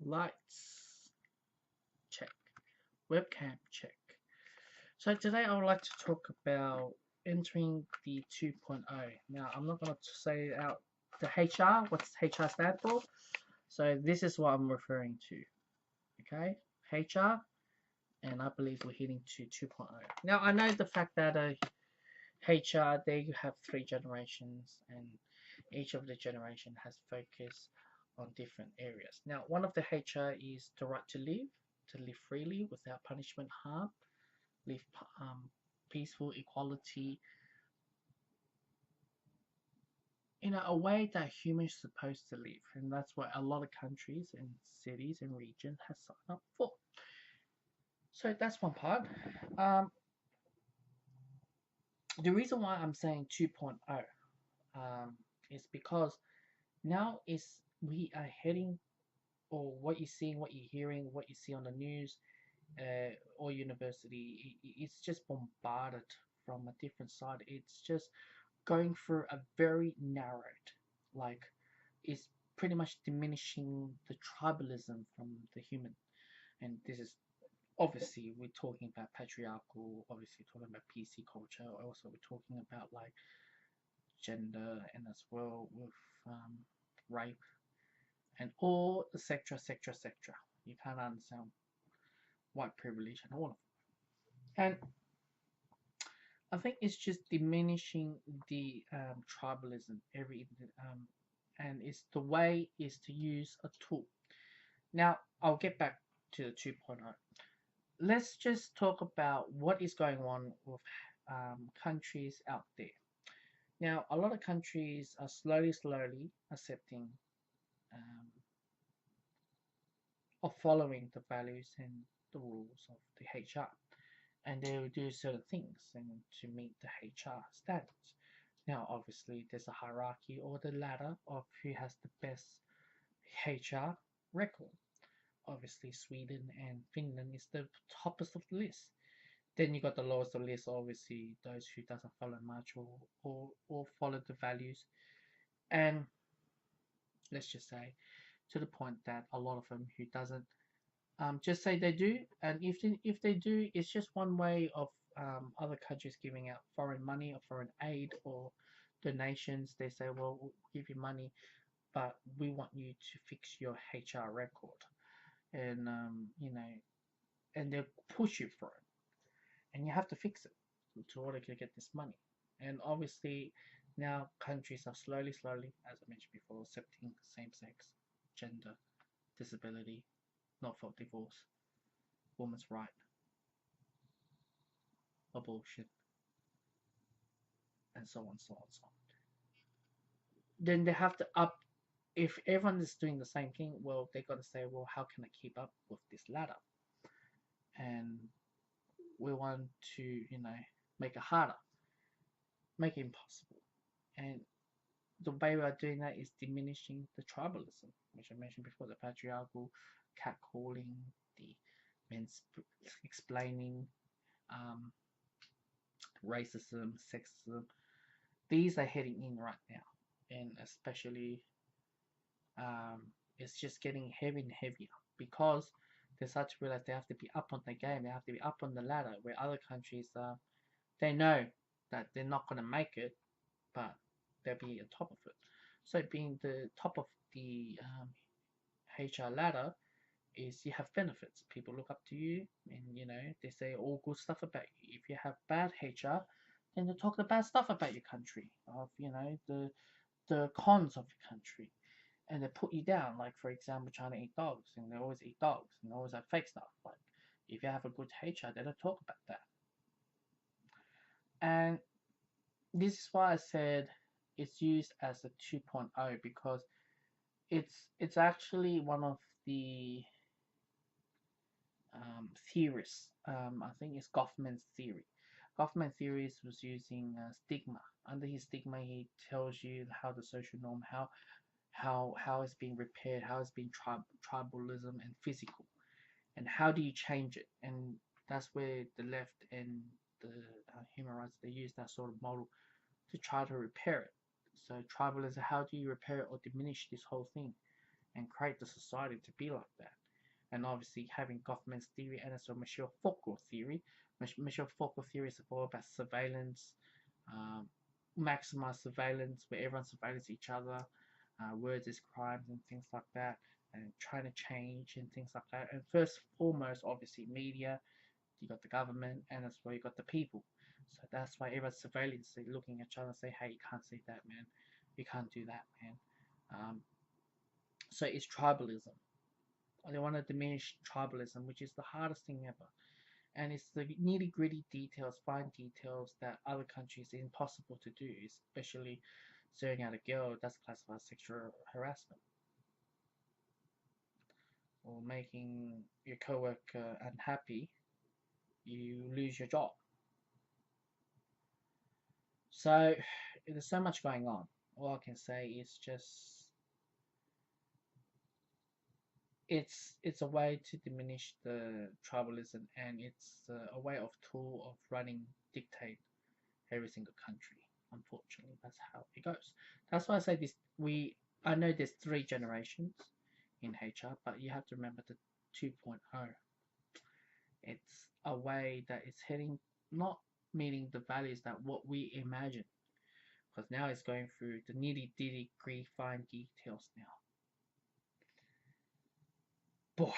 Lights, check. Webcam, check. So today I would like to talk about entering the 2.0. Now I'm not going to say out the HR, what's HR stand for. So this is what I'm referring to. Okay, HR, and I believe we're heading to 2.0. Now I know the fact that HR, they have three generations, and each of the generation has focus on different areas. Now, one of the HR is the right to live freely without punishment, harm, live peaceful equality in a way that humans are supposed to live, and that's what a lot of countries and cities and regions have signed up for. So that's one part. Um, the reason why I'm saying 2.0 is because now is we are heading, or what you're seeing, what you're hearing, what you see on the news, or university, it's just bombarded from a different side. It's just going through a very narrowed, like, it's pretty much diminishing the tribalism from the human. And this is obviously we're talking about patriarchal, obviously talking about PC culture. Also, we're talking about like gender, and as well with rape and all etc etc etc. You can't understand white privilege and all of it. And I think it's just diminishing the tribalism and it's the way is to use a tool. Now I'll get back to the 2.0. Let's just talk about what is going on with countries out there. Now a lot of countries are slowly accepting um, or following the values and the rules of the HR, and they will do certain things and to meet the HR standards. Now, obviously, there's a hierarchy or the ladder of who has the best HR record. Obviously, Sweden and Finland is the toppest of the list. Then you got the lowest of the list, obviously those who doesn't follow much or follow the values. And let's just say to the point that a lot of them who doesn't just say they do, and if they do, it's just one way of other countries giving out foreign money or foreign aid or donations. They say, well, we'll give you money, but we want you to fix your HR record, and and they'll push you for it, and you have to fix it to order to get this money. And obviously, now countries are slowly, as I mentioned before, accepting same-sex, gender, disability, not for divorce, women's right, abortion, and so on, so on, so on. Then they have to up. If everyone is doing the same thing, well, they got to say, well, how can I keep up with this ladder? And we want to, make it harder, make it impossible. And the way we are doing that is diminishing the tribalism, which I mentioned before, the patriarchal, catcalling, the men explaining, um, racism, sexism. These are heading in right now, and especially um, it's just getting heavy and heavier because they start to realize they have to be up on the game, they have to be up on the ladder, where other countries they know that they're not going to make it, but they'll be on top of it. So being the top of the HR ladder is you have benefits. People look up to you, and they say all good stuff about you. If you have bad HR, then they talk the bad stuff about your country, of the cons of your country, and they put you down. Like for example, China eat dogs, and they always eat dogs, and they always have fake stuff. Like if you have a good HR, they don't talk about that. And this is why I said it's used as a 2.0 because it's actually one of the theorists. I think it's Goffman's theory. Goffman theories was using stigma. Under his stigma, he tells you how the social norm, how it's being repaired, how it's being tribalism and physical, and how do you change it. And that's where the left and the human rights, they use that sort of model to try to repair it. So tribalism, how do you repair it or diminish this whole thing? and create the society to be like that. And obviously having Goffman's theory and also Michel Foucault theory. Michel Foucault theory is all about surveillance, um, maximize surveillance where everyone surveillance each other, words is crimes and things like that, and trying to change and things like that. And first foremost, obviously media, you got the government, and that's why you got the people. So that's why everyone's surveillance, they're looking at each other and say, hey, you can't say that, man. You can't do that, man. So it's tribalism. They want to diminish tribalism, which is the hardest thing ever. And it's the nitty gritty details, fine details that other countries are impossible to do, especially serving out a girl that's classified as sexual harassment or making your coworker unhappy, you lose your job. So there's so much going on. All I can say is just it's a way to diminish the tribalism, and it's a way of tool of running dictate every single country. Unfortunately, that's how it goes. That's why I say this. I know there's 3 generations in HR, but you have to remember the 2.0. It's a way that it's heading, not meeting the values that what we imagine, because now it's going through the nitty gritty fine details now. Boy,